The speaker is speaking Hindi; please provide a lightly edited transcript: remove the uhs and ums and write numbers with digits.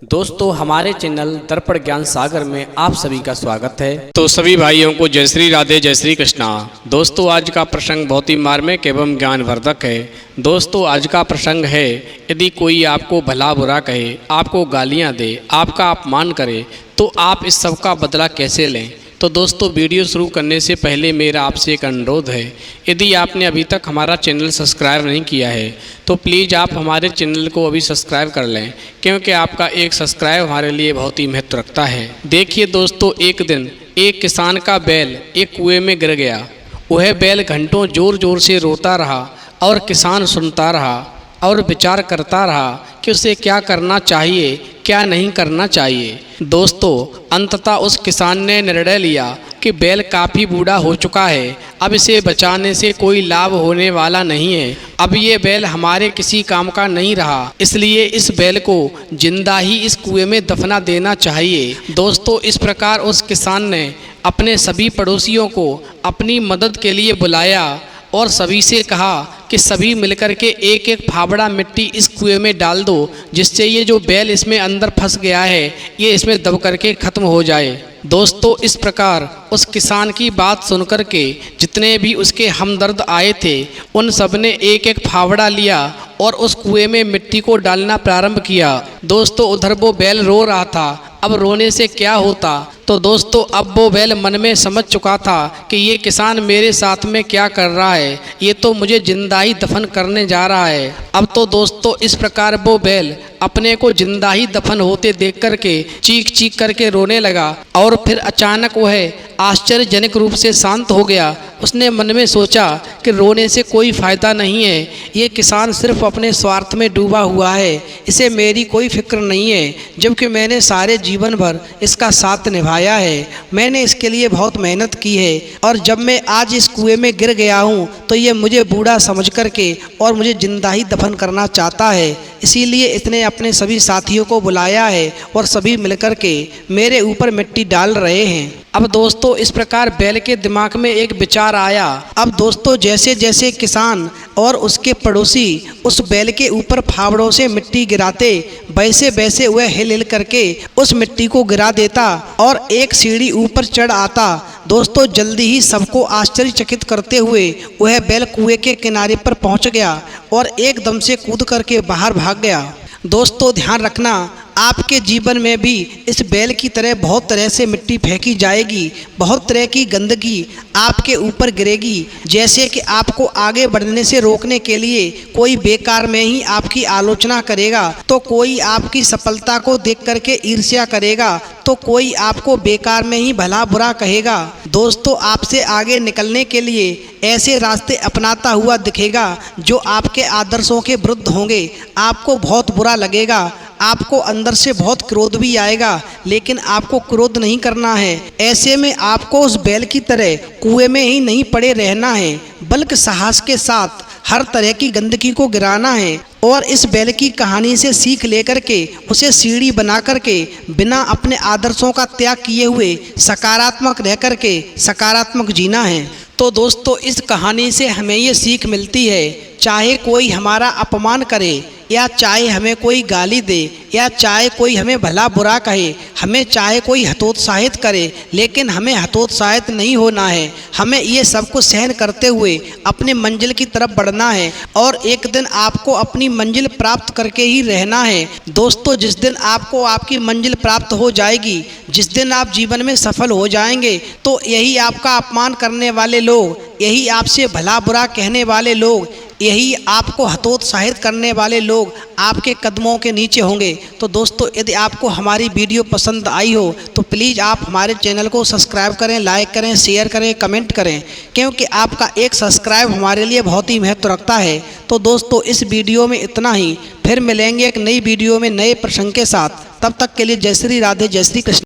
दोस्तों हमारे चैनल दर्पण ज्ञान सागर में आप सभी का स्वागत है। तो सभी भाइयों को जय श्री राधे जय श्री कृष्णा। दोस्तों आज का प्रसंग बहुत ही मार्मिक एवं ज्ञानवर्धक है। दोस्तों आज का प्रसंग है, यदि कोई आपको भला बुरा कहे, आपको गालियां दे, आपका अपमान करे, तो आप इस सब का बदला कैसे लें। तो दोस्तों वीडियो शुरू करने से पहले मेरा आपसे एक अनुरोध है, यदि आपने अभी तक हमारा चैनल सब्सक्राइब नहीं किया है तो प्लीज़ आप हमारे चैनल को अभी सब्सक्राइब कर लें, क्योंकि आपका एक सब्सक्राइब हमारे लिए बहुत ही महत्व रखता है। देखिए दोस्तों, एक दिन एक किसान का बैल एक कुएं में गिर गया। वह बैल घंटों ज़ोर ज़ोर से रोता रहा और किसान सुनता रहा और विचार करता रहा कि उसे क्या करना चाहिए, क्या नहीं करना चाहिए। दोस्तों अंततः उस किसान ने निर्णय लिया कि बैल काफ़ी बूढ़ा हो चुका है, अब इसे बचाने से कोई लाभ होने वाला नहीं है। अब ये बैल हमारे किसी काम का नहीं रहा, इसलिए इस बैल को जिंदा ही इस कुएं में दफना देना चाहिए। दोस्तों इस प्रकार उस किसान ने अपने सभी पड़ोसियों को अपनी मदद के लिए बुलाया और सभी से कहा कि सभी मिलकर के एक एक फावड़ा मिट्टी इस कुएं में डाल दो, जिससे ये जो बैल इसमें अंदर फंस गया है ये इसमें दब करके ख़त्म हो जाए। दोस्तों इस प्रकार उस किसान की बात सुनकर के जितने भी उसके हमदर्द आए थे उन सब ने एक एक फावड़ा लिया और उस कुएं में मिट्टी को डालना प्रारंभ किया। दोस्तों उधर वो बैल रो रहा था, अब रोने से क्या होता। तो दोस्तों अब वो बैल मन में समझ चुका था कि ये किसान मेरे साथ में क्या कर रहा है, ये तो मुझे जिंदा ही दफन करने जा रहा है। अब तो दोस्तों इस प्रकार वो बैल अपने को जिंदा ही दफन होते देख करके चीख चीख करके रोने लगा और फिर अचानक वह आश्चर्यजनक रूप से शांत हो गया। उसने मन में सोचा कि रोने से कोई फ़ायदा नहीं है, ये किसान सिर्फ अपने स्वार्थ में डूबा हुआ है, इसे मेरी कोई फिक्र नहीं है, जबकि मैंने सारे जीवन भर इसका साथ निभाया है, मैंने इसके लिए बहुत मेहनत की है और जब मैं आज इस कुएं में गिर गया हूँ तो ये मुझे बूढ़ा समझ करके और मुझे जिंदा ही दफन करना चाहता है, इसीलिए इसने अपने सभी साथियों को बुलाया है और सभी मिलकर के मेरे ऊपर मिट्टी डाल रहे हैं। अब दोस्तों इस प्रकार बैल के दिमाग में एक विचार आया। अब दोस्तों जैसे जैसे किसान और उसके पड़ोसी उस बैल के ऊपर फावड़ों से मिट्टी गिराते, वैसे वैसे वह हिल हिल करके उस मिट्टी को गिरा देता और एक सीढ़ी ऊपर चढ़ आता। दोस्तों जल्दी ही सबको आश्चर्यचकित करते हुए वह बैल कुएं के किनारे पर पहुंच गया और एकदम से कूद करके बाहर भाग गया। दोस्तों ध्यान रखना, आपके जीवन में भी इस बैल की तरह बहुत तरह से मिट्टी फेंकी जाएगी, बहुत तरह की गंदगी आपके ऊपर गिरेगी, जैसे कि आपको आगे बढ़ने से रोकने के लिए कोई बेकार में ही आपकी आलोचना करेगा, तो कोई आपकी सफलता को देख करके ईर्ष्या करेगा, तो कोई आपको बेकार में ही भला बुरा कहेगा। दोस्तों आपसे आगे निकलने के लिए ऐसे रास्ते अपनाता हुआ दिखेगा जो आपके आदर्शों के विरुद्ध होंगे, आपको बहुत बुरा लगेगा, आपको अंदर से बहुत क्रोध भी आएगा, लेकिन आपको क्रोध नहीं करना है। ऐसे में आपको उस बैल की तरह कुएं में ही नहीं पड़े रहना है, बल्कि साहस के साथ हर तरह की गंदगी को गिराना है और इस बैल की कहानी से सीख लेकर के उसे सीढ़ी बना करके बिना अपने आदर्शों का त्याग किए हुए सकारात्मक रह करके सकारात्मक जीना है। तो दोस्तों इस कहानी से हमें ये सीख मिलती है, चाहे कोई हमारा अपमान करे या चाहे हमें कोई गाली दे या चाहे कोई हमें भला बुरा कहे, हमें चाहे कोई हतोत्साहित करे, लेकिन हमें हतोत्साहित नहीं होना है। हमें ये सब कुछ सहन करते हुए अपनी मंजिल की तरफ बढ़ना है और एक दिन आपको अपनी मंजिल प्राप्त करके ही रहना है। दोस्तों जिस दिन आपको आपकी मंजिल प्राप्त हो जाएगी, जिस दिन आप जीवन में सफल हो जाएंगे, तो यही आपका अपमान करने वाले लोग, यही आपसे भला बुरा कहने वाले लोग, यही आपको हतोत्साहित करने वाले लोग आपके कदमों के नीचे होंगे। तो दोस्तों यदि आपको हमारी वीडियो पसंद आई हो तो प्लीज़ आप हमारे चैनल को सब्सक्राइब करें, लाइक करें, शेयर करें, कमेंट करें, क्योंकि आपका एक सब्सक्राइब हमारे लिए बहुत ही महत्व रखता है। तो दोस्तों इस वीडियो में इतना ही, फिर मिलेंगे एक नई वीडियो में नए प्रसंग के साथ। तब तक के लिए जय श्री राधे जय श्री कृष्ण।